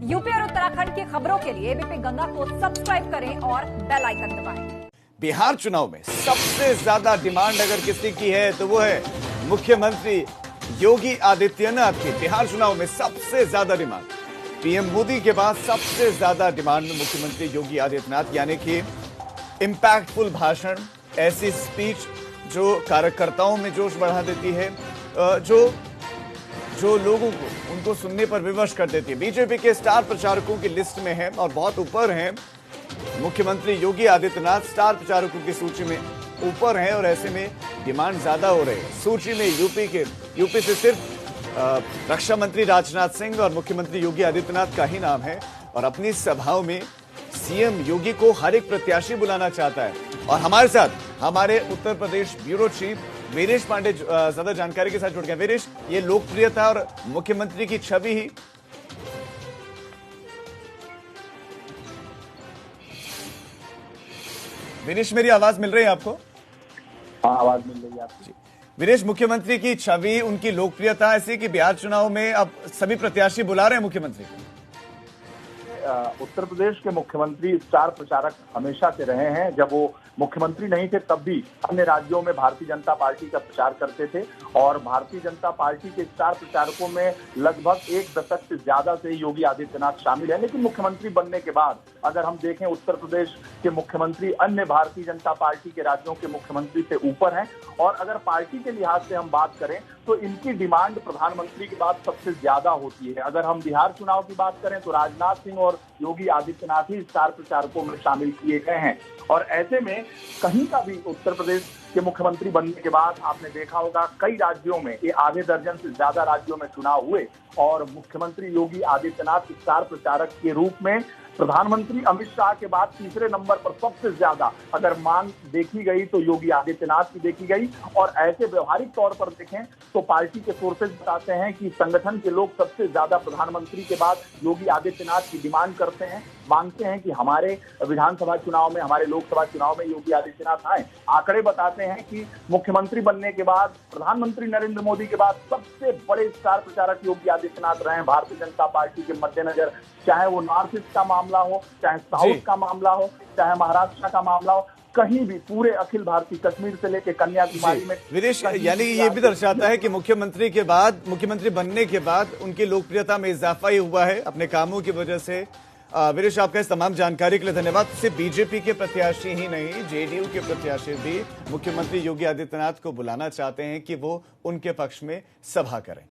UP और उत्तराखंड की खबरों के लिए एबीपी गंगा को सब्सक्राइब करें और बेल आइकन दबाएं। बिहार चुनाव में सबसे ज्यादा डिमांड अगर किसी की है तो वो है मुख्यमंत्री योगी आदित्यनाथ की। बिहार चुनाव में सबसे ज्यादा डिमांड पीएम मोदी के बाद सबसे ज्यादा डिमांड में मुख्यमंत्री योगी आदित्यनाथ, यानी कि इंपैक्टफुल भाषण, ऐसी स्पीच जो कार्यकर्ताओं में जोश बढ़ा देती है, जो लोगों को उनको सुनने पर विवश कर देती है। बीजेपी के स्टार प्रचारकों की लिस्ट में है और बहुत ऊपर हैं मुख्यमंत्री योगी आदित्यनाथ। स्टार प्रचारकों की सूची में ऊपर हैं और ऐसे में डिमांड ज्यादा हो रही है। सूची में यूपी से सिर्फ रक्षा मंत्री राजनाथ सिंह और मुख्यमंत्री योगी आदित्यनाथ का ही नाम है। और अपनी सभाओं में सीएम योगी को हर एक प्रत्याशी बुलाना चाहता है। और हमारे साथ हमारे उत्तर प्रदेश ब्यूरो चीफ वीरेश पांडे ज्यादा जानकारी के साथ जुड़ गए। वीरेश, ये लोकप्रियता और मुख्यमंत्री की छवि ही वीरेश, मेरी आवाज मिल रही है आपको? हाँ, आवाज मिल रही है आपको। वीरेश, मुख्यमंत्री की छवि, उनकी लोकप्रियता ऐसी कि बिहार चुनाव में अब सभी प्रत्याशी बुला रहे हैं मुख्यमंत्री को। उत्तर प्रदेश के मुख्यमंत्री स्टार प्रचारक हमेशा से रहे हैं। जब वो मुख्यमंत्री नहीं थे तब भी अन्य राज्यों में भारतीय जनता पार्टी का प्रचार करते थे और भारतीय जनता पार्टी के स्टार प्रचारकों में लगभग एक दशक से ज्यादा से योगी आदित्यनाथ शामिल है। लेकिन मुख्यमंत्री बनने के बाद अगर हम देखें, उत्तर प्रदेश के मुख्यमंत्री अन्य भारतीय जनता पार्टी के राज्यों के मुख्यमंत्री से ऊपर हैं। और अगर पार्टी के लिहाज से हम बात करें तो इनकी डिमांड प्रधानमंत्री के बाद सबसे ज्यादा होती है। अगर हम बिहार चुनाव की बात करें तो राजनाथ सिंह और योगी आदित्यनाथ ही स्टार प्रचारकों में शामिल किए गए हैं। और ऐसे में कहीं का भी उत्तर प्रदेश के मुख्यमंत्री बनने के बाद आपने देखा होगा कई राज्यों में, ये आधे दर्जन से ज्यादा राज्यों में चुनाव हुए और मुख्यमंत्री योगी आदित्यनाथ स्टार प्रचारक के रूप में प्रधानमंत्री अमित शाह के बाद तीसरे नंबर पर सबसे ज्यादा अगर मांग देखी गई तो योगी आदित्यनाथ की देखी गई। और ऐसे व्यवहारिक तौर पर देखें तो पार्टी के सोर्सेज बताते हैं कि संगठन के लोग सबसे ज्यादा प्रधानमंत्री के बाद योगी आदित्यनाथ की डिमांड करते हैं, मांगते हैं कि हमारे विधानसभा चुनाव में, हमारे लोकसभा चुनाव में योगी आदित्यनाथ आए। आंकड़े बताते हैं कि मुख्यमंत्री बनने के बाद प्रधानमंत्री नरेंद्र मोदी के बाद सबसे बड़े स्टार प्रचारक योगी आदित्यनाथ रहे हैं भारतीय जनता पार्टी के मद्देनजर। चाहे वो नॉर्थ ईस्ट का मामला हो, चाहे साउथ का मामला हो, चाहे महाराष्ट्र का मामला हो, कहीं भी पूरे अखिल भारतीय कश्मीर से लेकर कन्याकुमारी में। वीरेश, यानी ये भी दर्शाता है कि मुख्यमंत्री बनने के बाद उनकी लोकप्रियता में इजाफा ही हुआ है अपने कामों की वजह से। वीरेश, आपका इस तमाम जानकारी के लिए धन्यवाद। सिर्फ बीजेपी के प्रत्याशी ही नहीं, जेडीयू के प्रत्याशी भी मुख्यमंत्री योगी आदित्यनाथ को बुलाना चाहते हैं कि वो उनके पक्ष में सभा करें।